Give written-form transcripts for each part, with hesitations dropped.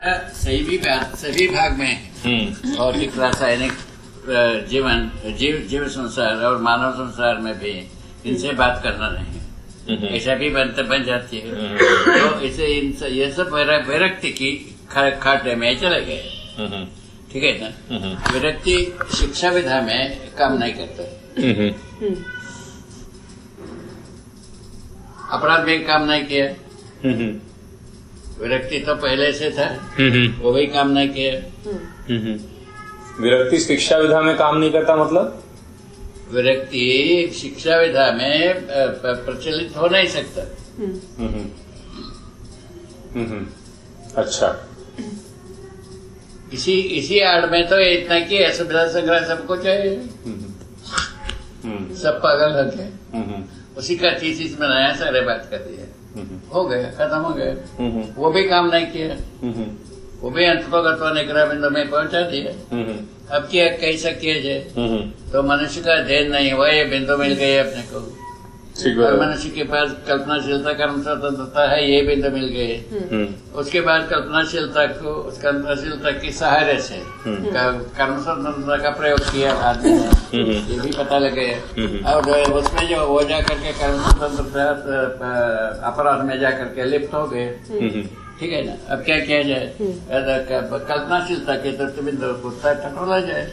सभी भाग में भौतिक रासायनिक जीव संसार और मानव संसार में भी इनसे बात करना नहीं, ऐसा भी बन जाती है। तो इसे ये सब विरक्ति की खाटे में चले गए। ठीक है ना। विरक्ति शिक्षा विधा में काम नहीं करता। अपराध में काम नहीं किया, विरक्ति तो पहले से था, वो भी काम नहीं किया। विरक्ति शिक्षा विधा में काम नहीं करता मतलब विरक्ति शिक्षा विधा में प्रचलित हो नहीं सकता। अच्छा, इसी आड़ में तो इतना कि असुविधा संग्रह सबको चाहिए, सब पागल हो गए। उसी का थीसिस में नया सारे बात कर दिया, हो गया, खत्म हो गया। वो भी काम नहीं किया, वो भी अंतर्गत निग्रह बिंदु में पहुंचा दिया। अब क्या कैसा किया जाए? तो मनुष्य का ध्यान नहीं हुआ, ये बिंदु मिल गए अपने को। और मनुष्य के पास कल्पनाशीलता कर्म स्वतंत्रता है, ये बिंदु मिल गए। उसके बाद कल्पनाशीलता को कल्पनाशीलता के सहारे से कर्म स्वतंत्रता का प्रयोग किया आदमी ने, ये भी पता लगे। और उसमें जो वो जा करके कर्म स्वतंत्रता अपराध में जा करके लिप्त हो गए। ठीक है ना। अब क्या किया जाए? कल्पनाशीलता के तत्व बिंदु को टटोला जाए।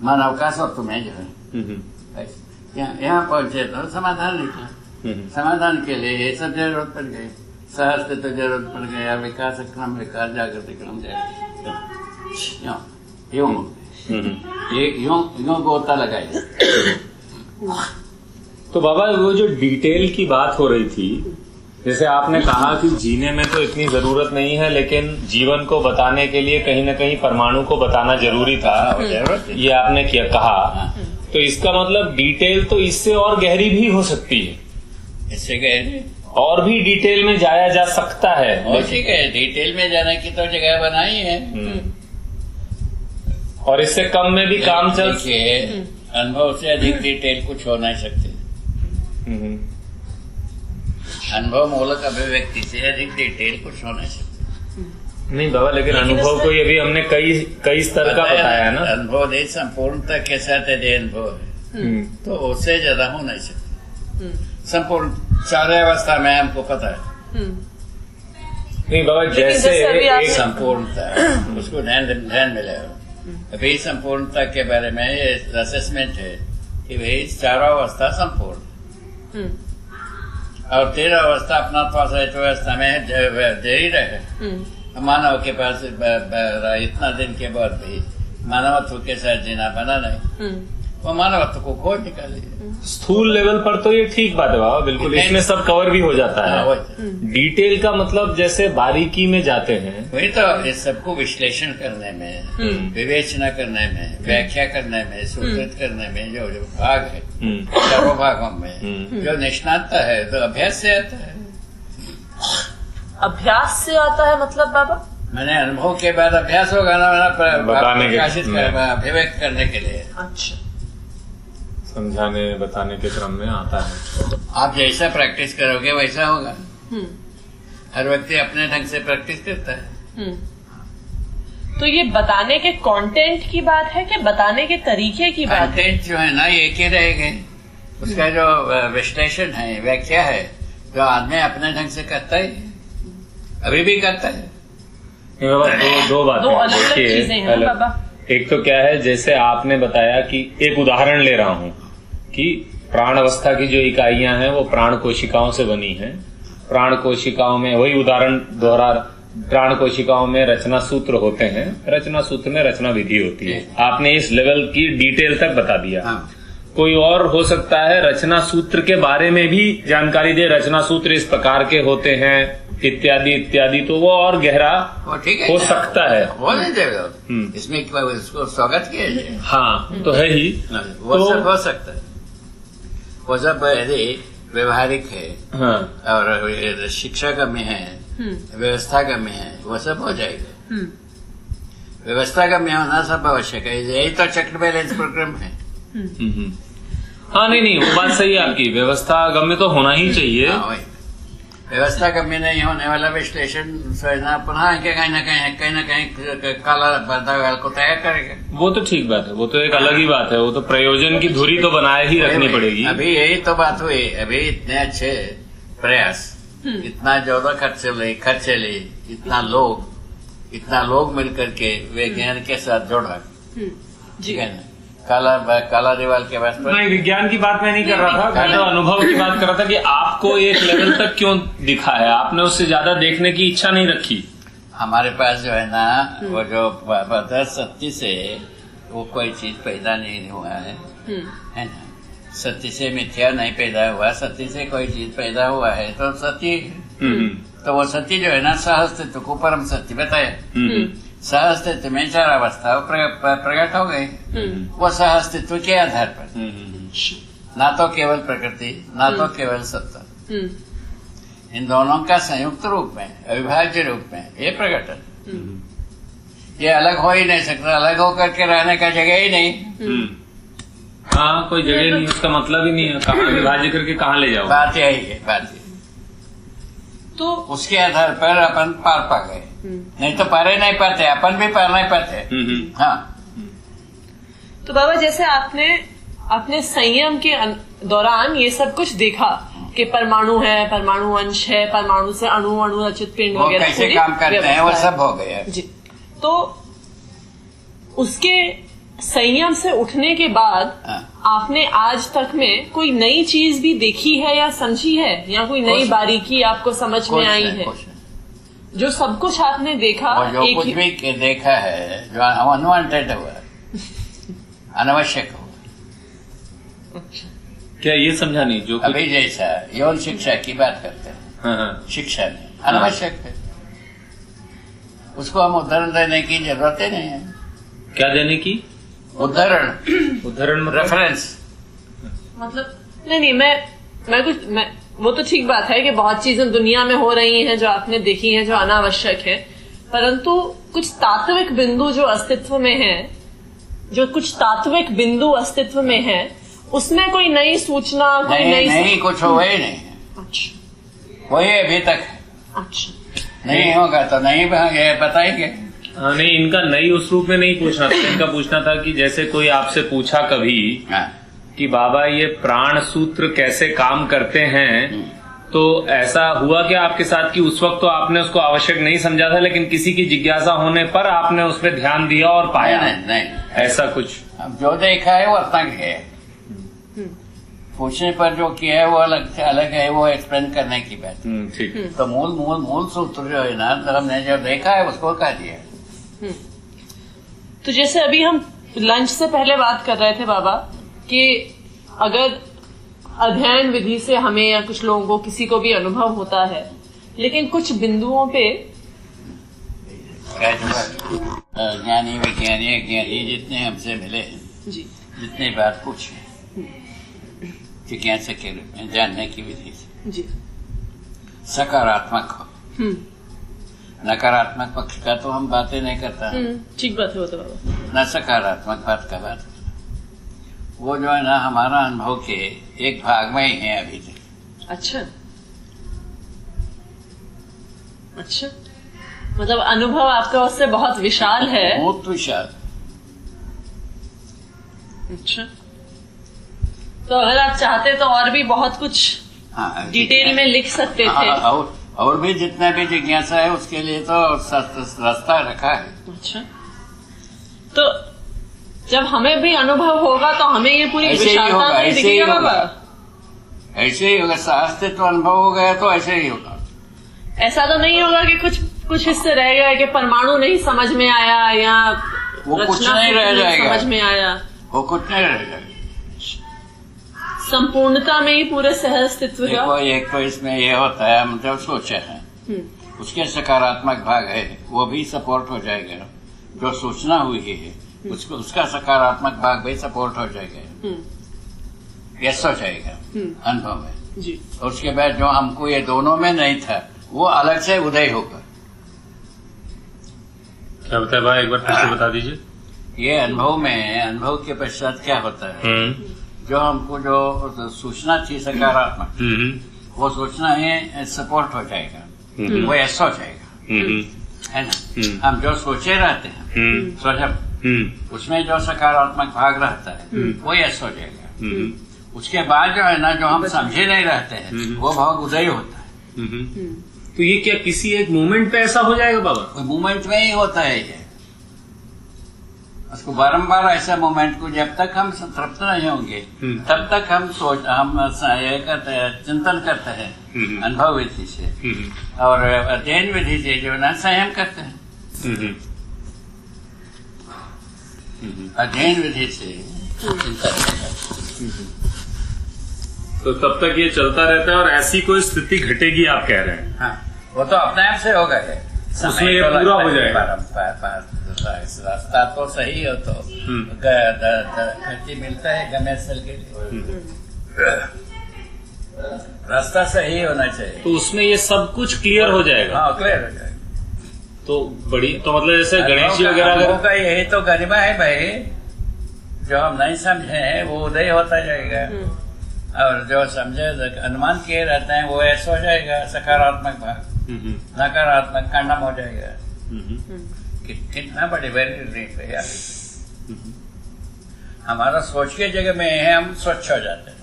मानव का स्वत्व में जो है यहाँ पहुंचे तो समाधान निकला। समाधान के लिए ये सब जरूरत पड़ गई, सहस्त्र तो जरूरत पड़ गया, विकास क्रम विकास जागृति क्रम जागृति यूं गोता लगाए। तो बाबा वो जो डिटेल की बात हो रही थी, जैसे आपने कहा कि जीने में तो इतनी जरूरत नहीं है, लेकिन जीवन को बताने के लिए कहीं न कहीं परमाणु को बताना जरूरी था, ये आपने कहा। तो इसका मतलब डिटेल तो इससे और गहरी भी हो सकती है, इससे गहरी और भी डिटेल में जाया जा सकता है। और ठीक है, डिटेल में जाने की तो जगह बनाई है, और इससे कम में भी काम चल। अनुभव से अधिक डिटेल कुछ हो नहीं सकते। अनुभव मूलक अभिव्यक्ति से अधिक डिटेल कुछ हो नहीं सकते। नहीं बाबा, लेकिन अनुभव को ये भी हमने कई स्तर का बताया है ना। अनुभव नहीं संपूर्णता के साथ यदि अनुभव है तो उससे ज्यादा हो नहीं सकता। संपूर्ण सारे अवस्था में हमको पता है। नहीं बाबा, जैसे एक संपूर्णता उसको ध्यान मिलेगा। अभी संपूर्णता के बारे में असेसमेंट है कि भाई चारों अवस्था संपूर्ण और 13 अवस्था अपना अवस्था में जारी रहे। मानव के पास इतना दिन के बाद भी मानवत्व के साथ जीना बना नहीं, वो मानवत्व को खोज निकाली। स्थूल लेवल पर तो ये ठीक बात है बाबा, बिल्कुल इसमें सब कवर भी हो जाता है। डिटेल का मतलब जैसे बारीकी में जाते हैं, वही तो इस सबको विश्लेषण करने में, विवेचना करने में, व्याख्या करने में, सूत्रित करने में जो भाग है, चारों भागों में जो निष्णातता है तो अभ्यास से आता है। अभ्यास से आता है मतलब बाबा? मैंने अनुभव के बाद अभ्यास होगा ना, प्रकाशित अभिव्यक्त करने के लिए। अच्छा, समझाने बताने के क्रम में आता है। आप जैसा प्रैक्टिस करोगे वैसा होगा। हर व्यक्ति अपने ढंग से प्रैक्टिस करता है। तो ये बताने के कंटेंट की बात है कि बताने के तरीके की बात है? कंटेंट जो है ना ये एक ही रहेंगे, उसका जो विश्लेषण है, व्याख्या है, जो आदमी अपने ढंग से करता है, अभी भी करता है। दो बातें, दो अलग चीजें हैं बाबा। एक तो क्या है, जैसे आपने बताया कि एक उदाहरण ले रहा हूँ कि प्राण अवस्था की जो इकाइयां हैं वो प्राण कोशिकाओं से बनी हैं। प्राण कोशिकाओं में वही उदाहरण दोहरा, प्राण कोशिकाओं में रचना सूत्र होते हैं, रचना सूत्र में रचना विधि होती है। आपने इस लेवल की डिटेल तक बता दिया। कोई और हो सकता है रचना सूत्र के बारे में भी जानकारी दे, रचना सूत्र इस प्रकार के होते हैं इत्यादि इत्यादि, तो वो और गहरा हो सकता है। हो नहीं जाएगा इसमें, इसको स्वागत किया जाए। हाँ तो है ही, वो सब हो सकता है। वो सब यदि व्यवहारिक है, हाँ, और शिक्षा गम्य है, व्यवस्था गम्य है, वो सब हो जाएगा। व्यवस्था गम्य होना सब आवश्यक है, यही तो चेक बैलेंस प्रोग्राम है। हाँ नहीं वो बात सही है आपकी, व्यवस्था गम्य तो होना ही चाहिए। व्यवस्था कमी नहीं होने वाला विश्लेषण सोचना पुनः कहीं ना कहीं काला बदल को तैयार करेगा। वो तो ठीक बात है, वो तो एक अलग ही बात है, वो तो प्रयोजन की धुरी तो बनाए ही रखनी पड़ेगी। अभी यही तो बात हुई, अभी इतने अच्छे प्रयास, इतना ज्यादा खर्चे ले इतना लोग मिलकर के विज्ञान के साथ जोड़ा, ठीक है ना। काला दीवार के बाद नहीं, विज्ञान की बात मैं नहीं कर रहा था, मैं तो अनुभव की बात कर रहा था कि आपको एक लेवल तक क्यों दिखा है, आपने उससे ज्यादा देखने की इच्छा नहीं रखी। हमारे पास जो है ना, वो जो सत्य से वो कोई चीज पैदा नहीं हुआ है ना। सत्य से मिथ्या नहीं पैदा हुआ, सत्य से कोई चीज पैदा हुआ है तो सत्य, तो वो सत्य जो है ना सहअस्तित्व को परम सत्य बताया। सहअस्तित्व में चार अवस्था प्रकट हो गई, वो सहअस्तित्व के आधार पर, ना तो केवल प्रकृति ना तो केवल सत्ता, इन दोनों का संयुक्त रूप में अविभाज्य रूप में ये प्रकट है। ये अलग हो ही नहीं सकता, अलग होकर के रहने का जगह ही नहीं। हाँ, कोई जगह नहीं, उसका मतलब ही नहीं है, कहाँ विभाज्य करके कहाँ ले जाओ। बात यही है, बात यही। तो उसके आधार पर अपन पार पा गए, नहीं तो पार ही नहीं पाते, अपन भी पार नहीं पाते। हाँ, तो बाबा जैसे आपने संयम के दौरान ये सब कुछ देखा कि परमाणु है, परमाणु अंश है, परमाणु से अणु रचित पिंड वो वगैरह कैसे काम करते हैं वो सब हो गया जी। तो उसके संयम से उठने के बाद आपने आज तक में कोई नई चीज भी देखी है या समझी है, या कोई नई बारीकी आपको समझ में आई है? जो सब कुछ आपने देखा, जो कुछ भी देखा है जो अनवांटेड हुआ, अनावश्यक हुआ, क्या ये समझा नहीं? जो अभी जैसा यौन शिक्षा की बात करते हैं, हाँ। शिक्षा में अनावश्यक है, उसको हम उदाहरण देने की जरूरत ही नहीं है। क्या देने की? उदाहरण मतलब रेफरेंस, मतलब नहीं, मैं वो तो ठीक बात है कि बहुत चीजें दुनिया में हो रही हैं जो आपने देखी हैं जो अनावश्यक है, परंतु कुछ तात्विक बिंदु जो अस्तित्व में है, जो कुछ तात्विक बिंदु अस्तित्व में है, उसमें कोई नई सूचना, कोई नहीं कुछ हुआ ही नहीं है। अच्छा, वही अभी तक। अच्छा, नहीं होगा तो नहीं बताएंगे। हाँ, नहीं, इनका नई उस रूप में नहीं पूछना था, इनका पूछना था कि जैसे कोई आपसे पूछा कभी कि बाबा ये प्राण सूत्र कैसे काम करते हैं, तो ऐसा हुआ क्या आपके साथ कि उस वक्त तो आपने उसको आवश्यक नहीं समझा था, लेकिन किसी की जिज्ञासा होने पर आपने उस पर ध्यान दिया और पाया? नहीं, ऐसा कुछ? अब जो देखा है वो तंग है, पूछने पर जो किया है वो अलग है, वो एक्सप्लेन करने की बात। ठीक। तो मूल सूत्र जो है ना, तो हमने जो देखा है उसको कह दिया। तो जैसे अभी हम लंच से पहले बात कर रहे थे बाबा कि अगर अध्ययन विधि से हमें या कुछ लोगों को, किसी को भी अनुभव होता है, लेकिन कुछ बिंदुओं पे ज्ञानी विज्ञानी अज्ञानी जितने हमसे मिले जी, जितनी बात पूछी जिज्ञासा के रूप में जानने की विधि से जी, सकारात्मक हो, नकारात्मक पक्ष का तो हम बातें नहीं करता, ठीक बात है वो तो बाबा। न सकारात्मक बात का बात, वो जो है ना हमारा अनुभव के एक भाग में ही है अभी तक। अच्छा, मतलब अनुभव आपका उससे बहुत विशाल है। बहुत विशाल। अच्छा, तो अगर आप चाहते तो और भी बहुत कुछ डिटेल में लिख सकते थे। और भी जितना भी जिज्ञासा है उसके लिए तो रास्ता रखा है। अच्छा, तो जब हमें भी अनुभव होगा तो हमें ये पूरी विशालता नहीं दिखेगा बाबा? ऐसे ही होगा, अस्तित्व अनुभव हो गया तो ऐसे ही होगा। ऐसा तो नहीं होगा कि कुछ हिस्से रह गए कि परमाणु नहीं समझ में आया या वो कुछ नहीं रह जाएगा, समझ में आया, वो कुछ नहीं रह जाएगा, संपूर्णता में ही पूरे सह अस्तित्व का। एक तो इसमें ये होता है, हम जब सोचे हैं उसके सकारात्मक भाग है वो भी सपोर्ट हो जाएगा, जो सूचना हुई है उसका सकारात्मक भाग भी सपोर्ट हो जाएगा, यस हो जाएगा अनुभव में जी। उसके बाद जो हमको ये दोनों में नहीं था वो अलग से उदय होगा। क्या बताया भाई, एक बार फिर से बता दीजिए। ये अनुभव के पश्चात क्या होता है, जो हमको जो सूचना थी सकारात्मक वो सोचना है सपोर्ट हो जाएगा, वो ऐसा हो जाएगा, है ना। हम जो सोचे रहते हैं स्वयं, उसमें जो सकारात्मक भाग रहता है वो ऐसा हो जाएगा। उसके बाद जो है ना, जो हम समझे नहीं रहते हैं, वो भाव उदय होता है। तो ये क्या किसी एक मोमेंट पे ऐसा हो जाएगा बाबा? मोमेंट में ही होता है ये। उसको बारंबार ऐसा मोमेंट को जब तक हम संतृप्त नहीं होंगे तब तक हम ये करते हैं, चिंतन करते हैं अनुभव विधि से, और अध्ययन विधि से जो ना संयम करते हैं। अध्ययन विधि से चिंतन करते हैं। तो तब तक ये चलता रहता है और ऐसी कोई स्थिति घटेगी आप कह रहे हैं? हाँ, वो तो अपने आप से होगा है, उसमें ये पूरा हो जाएगा। रास्ता तो सही हो तो खर्ची मिलता है गमेशल के लिए, रास्ता सही होना चाहिए। तो उसमें ये सब कुछ क्लियर हो जाएगा? हाँ, क्लियर हो जाएगा। तो बड़ी, तो मतलब जैसे गणेश जी वगैरह का यही तो गरिमा है भाई, जो हम नहीं समझे हैं वो उदय होता जाएगा, और जो समझे अनुमान किए रहते हैं वो ऐसा हो जाएगा सकारात्मक भाग, नकारात्मक खंडन हो जाएगा। कितना बड़ी वेरी है यार। हमारा सोच के जगह में है, हम स्वच्छ हो जाते हैं,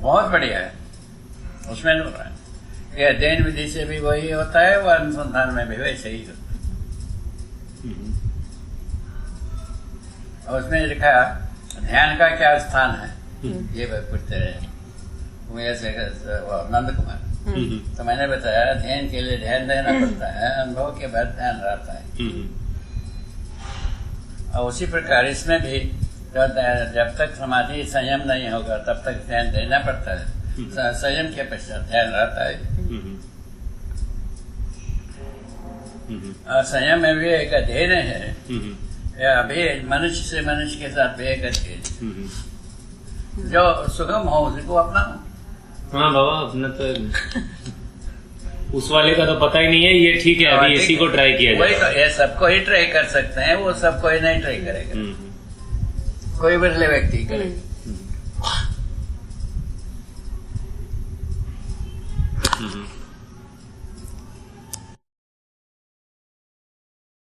बहुत बढ़िया है। उसमें ये अध्ययन विधि से भी वही होता है, वो अनुसंधान में भी वैसे ही होता है। और उसमें लिखा ध्यान का क्या स्थान है, ये पूछते रहे नंद कुमार। तो मैंने बताया ध्यान के लिए ध्यान देना पड़ता है, अनुभव के बाद ध्यान रहता है। और उसी प्रकार इसमें भी जब तक समाधि संयम नहीं होगा तब तक ध्यान देना पड़ता है, संयम के पश्चात ध्यान रहता है। और संयम में भी एक अध्ययन है, अभी मनुष्य से मनुष्य के साथ भी एक अध्ययन, जो सुगम हो उसको अपना। हाँ बाबा, अपना तो उस वाले का तो पता ही नहीं है, ये ठीक है, अभी इसी को ट्राई किया वही तो, ये सबको ही ट्राई कर सकते हैं, वो सबको ही नहीं ट्राई करेगा, कोई बिरले व्यक्ति करेगा।